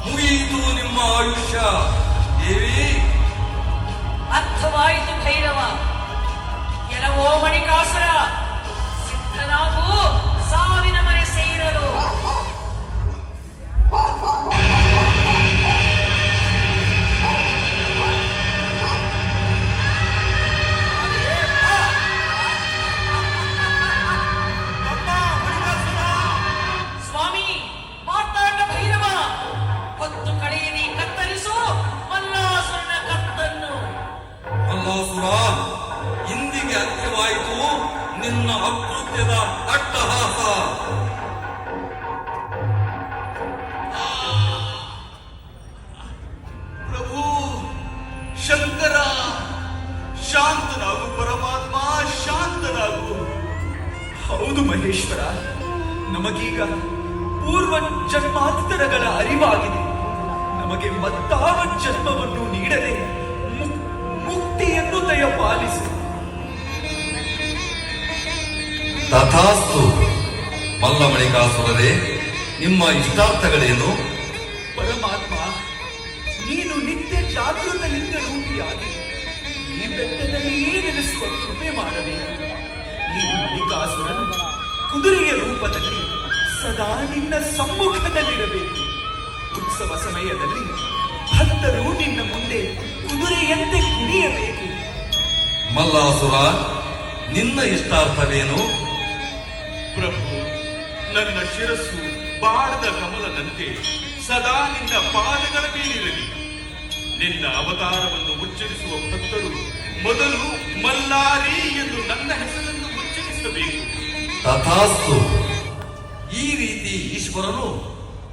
ಮುಗಿಯಿತು ನಿಮ್ಮ ಆಯುಷ್ಯ. ದೇವಿ, ಅರ್ಥವಾಯಿತು ಭೈರವ. ಕೆಲವೋ ಮಣಿಕಾಸುರ, ಸಿದ್ಧನಾಗು ಸಾವಿನ ಮನೆ ಸೇರಲು. ಸ್ವಾಮಿ ಮಾತಾಡ ಭೈರವ, ಹೊತ್ತು ಕಡೆಯಲ್ಲಿ ಕತ್ತರಿಸು ಮಲ್ಲಾಸುರನ ಕತ್ತನ್ನು. ಮಲ್ಲಾಸುರ, ಇಂದಿಗೆ ಅಂತ್ಯವಾಯಿತು ನಿನ್ನ ಅಕೃತ್ಯದ ಅಟ್ಟಹಾಸ. ಪ್ರಭು ಶಂಕರ, ಶಾಂತನಾಗು ಪರಮಾತ್ಮ, ಶಾಂತನಾಗು. ಹೌದು ಮಹೇಶ್ವರ, ನಮಗೀಗ ಪೂರ್ವ ಜನ್ಮಾಂತರಗಳ ಅರಿವಾಗಿದೆ. ನಮಗೆ ಮತ್ತಾವ ಜನ್ಮವನ್ನು ನೀಡದೆ ಮುಕ್ತಿಯನ್ನು ದಯಪಾಲಿಸು. ತಥಾಸ್ತು. ಮಲ್ಲಮಣಿಕಾಸುರರೇ, ನಿಮ್ಮ ಇಷ್ಟಾರ್ಥಗಳೇನು? ಪರಮಾತ್ಮ, ನೀನು ನಿತ್ಯ ಜಾಗೃತ ಲಿಂಗ ರೂಪಿಯಾಗಿ ಈ ಬೆಟ್ಟದಲ್ಲಿಯೇ ನೆಲೆಸುವ ಕೃಪೆ ಮಾಡಬೇಕು. ಈ ಮಲ್ಲಿಕಾಸುರನು ಕುದುರೆಯ ರೂಪದಲ್ಲಿ ಸದಾ ನಿನ್ನ ಸಮ್ಮುಖದಲ್ಲಿರಬೇಕು. ಉತ್ಸವ ಸಮಯದಲ್ಲಿ ಭಕ್ತರು ನಿನ್ನ ಮುಂದೆ ಕುದುರೆಯಂತೆ ಕುಣಿಯಬೇಕು. ಮಲ್ಲಾಸುರ, ನಿನ್ನ ಇಷ್ಟಾರ್ಥವೇನು? ಪ್ರಭು, ನನ್ನ ಶಿರಸ್ಸು ಬಾಳದ ಕಮಲದಂತೆ ಸದಾ ನಿನ್ನ ಪಾದಗಳ ಮೇಲಿರಲಿ. ನಿನ್ನ ಅವತಾರವನ್ನು ಉಚ್ಚರಿಸುವ ಭಕ್ತರು ಮೊದಲು ಮಲ್ಲಾರಿ ಎಂದು ನನ್ನ ಹೆಸರನ್ನು ಉಚ್ಚರಿಸಬೇಕು. ತಥಾಸ್ತು. ಈ ರೀತಿ ಈಶ್ವರನು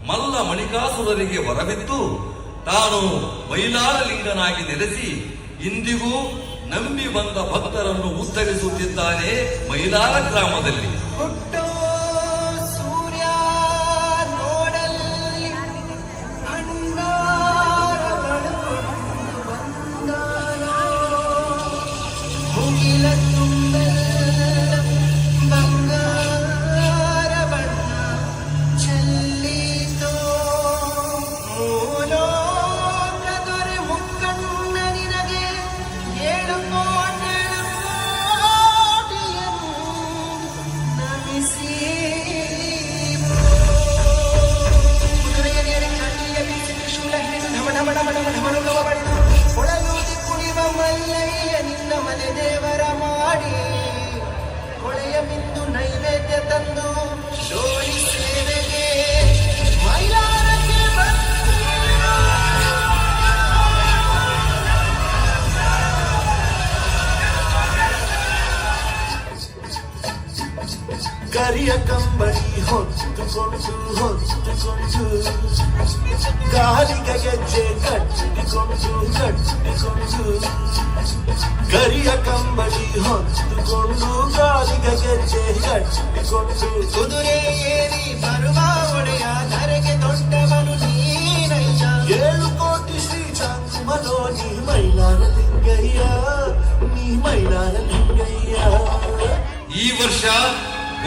ಮಲ್ಲ ಮಣಿಕಾಸುರರಿಗೆ ವರವಿತ್ತು ತಾನು ಮೈಲಾರಲಿಂಗನಾಗಿ ನೆಲೆಸಿ ಇಂದಿಗೂ ನಂಬಿ ಬಂದ ಭಕ್ತರನ್ನು ಉದ್ಧರಿಸುತ್ತಿದ್ದಾನೆ ಮೈಲಾರ ಗ್ರಾಮದಲ್ಲಿ. ಹೊಳಲೂದಿ ಕುಣಿವ ಮಲ್ಲಯ್ಯ ನಿನ್ನ ಮನೆ ದೇವರ ಮಾಡಿ ಹೊಳೆಯ ಮಿಂದು ನೈವೇದ್ಯ ತಂದು ಶೋಳಿ ಸೇವೆಗೆ ಮೈಲಾರಕ್ಕೆ ಕರಿಯ ಕಂಬಳಿ ಹೊತ್ತುಕೊಂಡು ಗಾಳಿಗೆ ಗೆಜ್ಜೆ ಕಟ್ಟಿಕೊಂಡು ಕರಿಯ ಕಂಬಳಿ ಹೊತ್ತುಕೊಂಡು ಗಾಳಿಗೆ ಗೆಜ್ಜೆ ಕಟ್ಟಿಕೊಂಡು ಕುದುರೆ ಏರಿ ಬರುವ ಒಡೆಯ ಧರೆಗೆ ದೊಡ್ಡವನು ನೀನಯ್ಯ. 7 ಕೋಟಿ ಶ್ರೀ ಚಾಂಗುಮನೋ ನೀ ಮೈಲಾರ ಲಿಂಗಯ್ಯ, ನೀ ಮೈಲಾರ ಲಿಂಗಯ್ಯ. ಈ ವರ್ಷ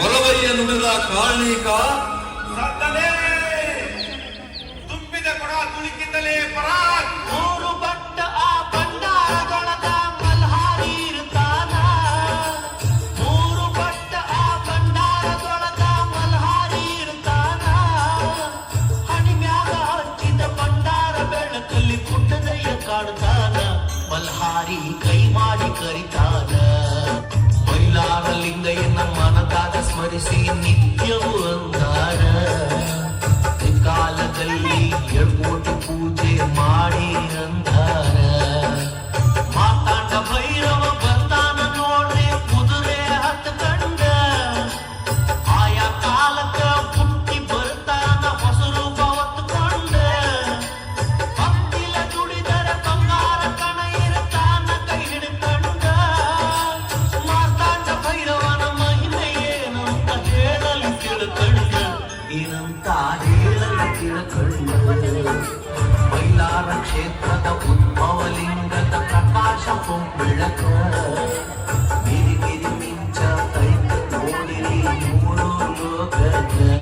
ಒಲವಯ್ಯ ನುಡಿದ ಕಾರಣಿಕ ತುಂಬಿದ ಕೊಡ ತುಳುಕಿದ್ದಲೇ ಪರಾಕ್. ಮೂರು ಬಟ್ಟ ಆ ಭಂಡಾರದೊಳಗ ಮಲ್ಹಾರಿ ಇರ್ತಾನ. ಮೂರು ಬಟ್ಟ ಆ ಭಂಡಾರದೊಳಗ ಮಲ್ಹಾರಿ ಇರ್ತಾನ. ಹಣಿಮ್ಯಾಗ ಹಚ್ಚಿದ ಭಂಡಾರ ಬೆಳಕಲ್ಲಿ ಪುಟ್ಟದಯ್ಯ ಕಾಡ್ತಾನ. ಮಲ್ಹಾರಿ ಕೈ ಮಾಡಿ ಕರಿತಾನ. ಮೈಲಾರ ಲಿಂಗಯ್ಯನ ಮನದಾಗ ಸ್ಮರಿಸಿ ನಿತ್ಯವೂ ಅಂದಾರ. ಕಾಲದಲ್ಲಿ 7 ಕೋಟಿ ಪೂಜೆ ಮಾಡಿ ಅಂದಾರ. ಮಾತಾಂಡ ಭೈರವ ಬಂದಾನ ನೋಡ್ರಿ ಕುದುರೆ ಹತ್ಕಂಡ. ಆಯಾ ಕಾಲಕ್ಕ ಹುಟ್ಟಿ ಬರ್ತಾನ ಹೊಸರು ಹೊತ್ಕೊಂಡ. ಭಕ್ತಿಲ ದುಡಿದರ ಬಂಗಾರ ಕಣ ಇರ್ತಾನ ಕೈ ಹಿಡ್ಕಂಡ. ಮಾತಾಂಡ ಭೈರವನ ಮಹಿಮೆ ಏನಂತ ಹೇಳಲು ತಿಳ್ಕಂಡ. ಏನಂತ ಹೇಳಲು ತಿಳ್ಕಂಡ. ಮೈಲಾರ ಕ್ಷೇತ್ರದ ಉದ್ಭವ ಲಿಂಗದ ಪ್ರಕಾಶ ಬೆಳಕ.